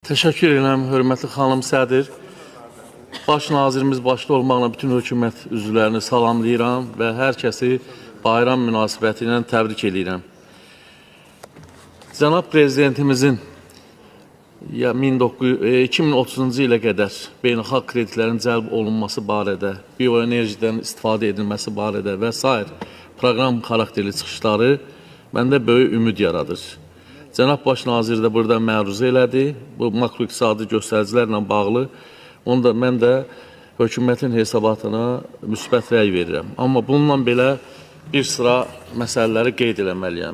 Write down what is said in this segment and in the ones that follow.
Təşəkkür edirəm, hörmətli xanım sədr. Baş nazirimiz başda olmaqla bütün hökumət üzvlərini salamlayıram və hər kəsi bayram münasibəti ilə təbrik edirəm. Cənab Prezidentimizin 2030-cu ilə qədər beynəlxalq kreditlərin cəlb olunması barədə, bioenerjiden istifadə edilməsi barədə və s. proqram xarakterli çıxışları məndə böyük ümid yaradır. Cənab Baş Nazir də burada məruzə elədi. Bu makroiqtisadi göstəricilərlə bağlı. Onda mən də hökumətin hesabatına müsbət rəy verirəm. Amma bununla belə bir sıra məsələləri qeyd eləməliyəm.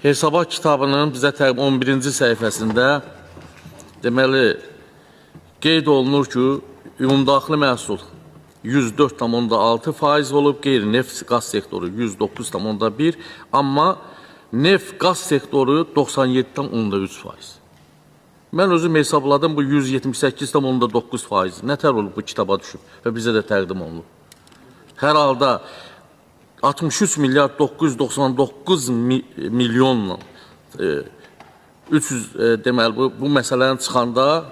Hesabat kitabının bizə 11-ci səhifəsində deməli qeyd olunur ki, ümumdaxili məhsul 104,6% olub, qeyri-neft qaz sektoru 109,1%, amma neft qaz sektoru 97,3%. Mən özüm hesabladım, bu 178,9%. Nətər olub bu kitaba düşüb və bizə də təqdim olunub. Hər halda 63 milyard 999 milyonla 300 deməli bu məsələnin çıxanda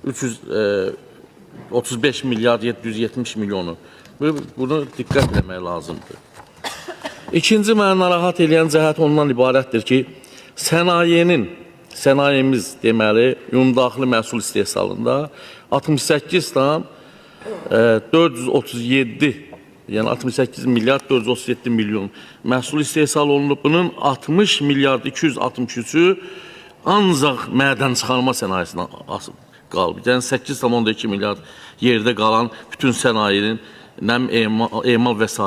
335 milyard 770 milyonu. Bunu diqqət etmək lazımdır. İkinci mənə narahat edən cəhət ondan ibarətdir ki, sənayemiz deməli, ümumdaxili məhsul istehsalında 68,437, yəni 68 milyard 437 milyon məhsul istehsal olunub. Bunun 60 milyard 263-ü ancaq mədən çıxarma sənayesindən qalıb. Yəni 8,2 milyard yerdə qalan bütün sənayenin emal və s.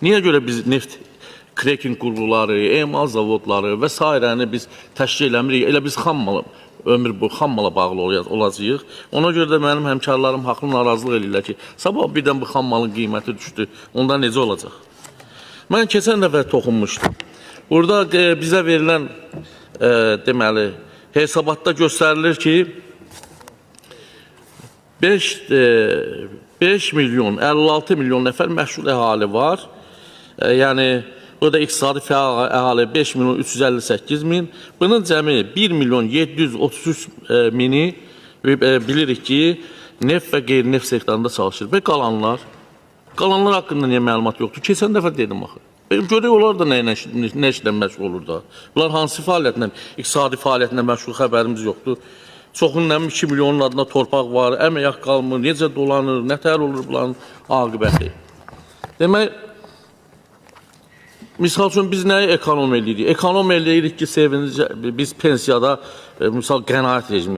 Niyə görə biz neft cracking qurğuları, emal zavodları və s. biz təşkil eləmirik? Elə biz ömür bu xammala bağlı olacağıq. Ona görə də mənim həmkarlarım haqlı narazılıq edirlər ki, sabah birdən bu xammalın qiyməti düşdü. Onda necə olacaq? Mən keçən dəfə toxunmuşdum. Burada bizə verilən deməli hesabatda göstərilir ki, 5 milyon, 56 milyon nəfər məşğul əhali var. Yəni, burada iqtisadi fəal əhali 5 milyon 358 min. Bunun cəmi 1 milyon 733 mini bilirik ki, neft və qeyri-neft sektorunda çalışır. Və qalanlar haqqında niyə məlumat yoxdur? Keçən dəfə dedim axı. Görək onlar da nə işlə məşğul olur da? Bunlar hansı fəaliyyətlə, iqtisadi fəaliyyətlə məşğul xəbərimiz yoxdur. Çoxunun 2 milyonun adına torpaq var, əmək qalmır, necə dolanır, nətər olur bunların aqibəti. Demək, misal üçün biz nəyi ekonom edirik? Ekonom edirik ki, biz pensiyada misal qənaət rejimi